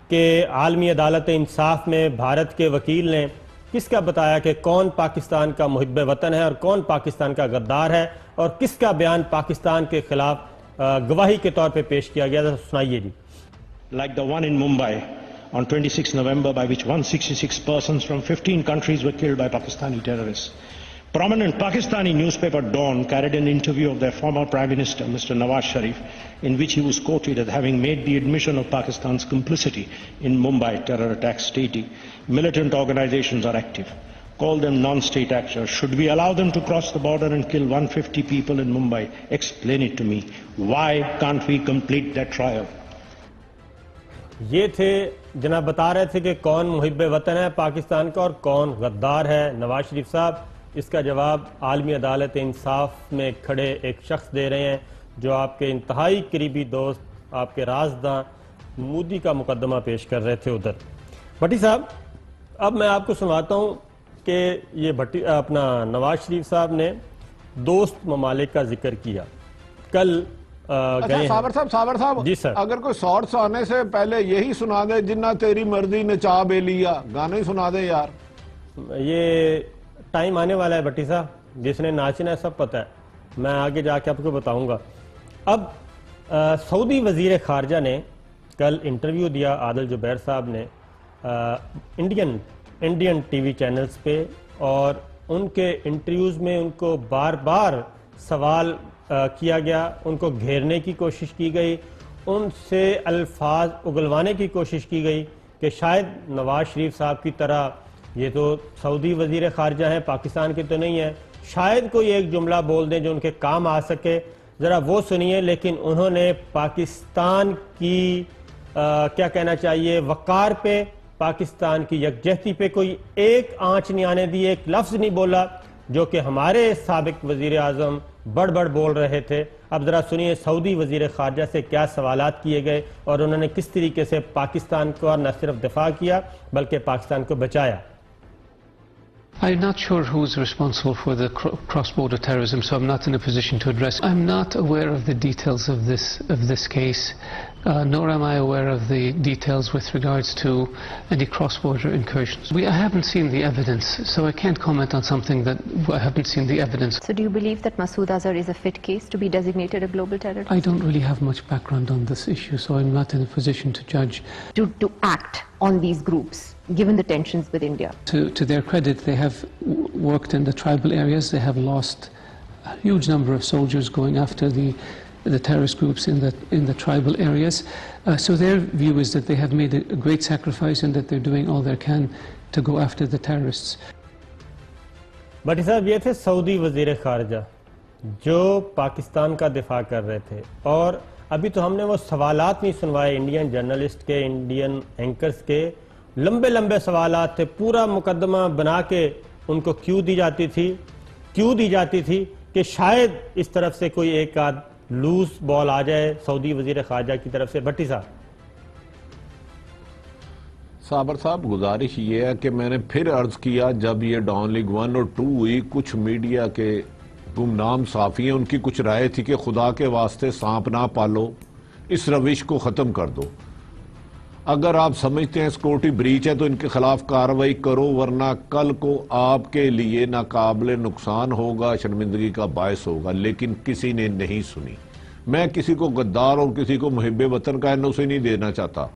کہ عالمی عدالت انصاف میں بھارت کے وکیل نے کس کا بتایا کہ کون پاکستان کا محب وطن ہے اور کون پاکستان کا غدار ہے اور کس کا بیان پاکستان کے خلاف گواہی کے طور پہ پیش کیا گیا تھا. سنائیے جی. Like the one in Mumbai on 26 November by which 166 persons from 15 countries were killed by Pakistani terrorists. Prominent Pakistani newspaper Dawn carried an interview of their former Prime Minister, Mr. Nawaz Sharif, in which he was quoted as having made the admission of Pakistan's complicity in Mumbai terror attacks, stating, "Militant organizations are active. Call them non-state actors. Should we allow them to cross the border and kill 150 people in Mumbai? Explain it to me. Why can't we complete that trial?" یہ تھے جناب بتا رہے تھے کہ کون محب وطن ہے پاکستان کا اور کون غدار ہے. نواز شریف صاحب اس کا جواب عالمی عدالت انصاف میں کھڑے ایک شخص دے رہے ہیں جو آپ کے انتہائی قریبی دوست آپ کے رازداں مودی کا مقدمہ پیش کر رہے تھے ادھر. بھٹی صاحب اب میں آپ کو سناتا ہوں کہ یہ اپنا نواز شریف صاحب نے دوست ممالک کا ذکر کیا. کل صابر صاحب جی سر، اگر کوئی شارٹس آنے سے پہلے یہی سنا دے جنہ تیری مرضی نے چاہ بے لیا، گانا ہی سنا دے یار. یہ ٹائم آنے والا ہے بھٹی صاحب، جس نے ناچنا ہے سب پتہ ہے، میں آگے جا کے آپ کو بتاؤں گا. اب سعودی وزیر خارجہ نے کل انٹرویو دیا عادل جبیر صاحب نے انڈین ٹی وی چینلز پہ، اور ان کے انٹرویوز میں ان کو بار بار سوال کیا گیا، ان کو گھیرنے کی کوشش کی گئی، ان سے الفاظ اگلوانے کی کوشش کی گئی کہ شاید نواز شریف صاحب کی طرح یہ تو سعودی وزیر خارجہ ہیں، پاکستان کے تو نہیں ہیں، شاید کوئی ایک جملہ بول دیں جو ان کے کام آ سکے. ذرا وہ سنیے. لیکن انہوں نے پاکستان کی کیا کہنا چاہیے وقار پہ، پاکستان کی یکجہتی پہ کوئی ایک آنچ نہیں آنے دی، ایک لفظ نہیں بولا جو کہ ہمارے سابق وزیر اعظم بڑھ بول رہے تھے. اب ذرا سنیے سعودی وزیر خارجہ سے کیا سوالات کیے گئے اور انہوں نے کس طریقے سے پاکستان کو نہ صرف دفاع کیا بلکہ پاکستان کو بچایا. I'm not sure who's responsible for the cross-border terrorism, so I'm not in a position to address. I'm not aware of the details of this case, nor am I aware of the details with regards to any cross-border incursions. I haven't seen the evidence, so I can't comment on something that I haven't seen the evidence. So do you believe that Masood Azhar is a fit case to be designated a global terrorist? I don't really have much background on this issue, so I'm not in a position to judge. To act on these groups, given the tensions with India? To their credit, they have worked in the tribal areas. They have lost a huge number of soldiers going after the terrorist groups in the tribal areas. So their view is that they have made a great sacrifice and that they're doing all they can to go after the terrorists. بھٹی صاحب یہ تھے سعودی وزیر خارجہ جو پاکستان کا دفاع کر رہے تھے، اور ابھی تو ہم نے وہ سوالات نہیں سنوائے انڈین جرنلسٹ کے، انڈین اینکرز کے. لمبے سوالات تھے، پورا مقدمہ بنا کے ان کو کیوں دی جاتی تھی کہ شاید اس طرف سے کوئی ایک آدھ لوز بال آ جائے سعودی وزیر خارجہ کی طرف سے. بھٹی صاحب صابر صاحب گزارش یہ ہے کہ میں نے پھر عرض کیا جب یہ ڈان لیگ 1 اور 2 ہوئی، کچھ میڈیا کے گمنام صحافی ہیں، ان کی کچھ رائے تھی کہ خدا کے واسطے سانپ نہ پالو، اس روش کو ختم کر دو. اگر آپ سمجھتے ہیں سیکورٹی بریچ ہے تو ان کے خلاف کارروائی کرو، ورنہ کل کو آپ کے لیے ناقابل نقصان ہوگا، شرمندگی کا باعث ہوگا. لیکن کسی نے نہیں سنی. میں کسی کو غدار اور کسی کو محب وطن کا NOC نہیں دینا چاہتا.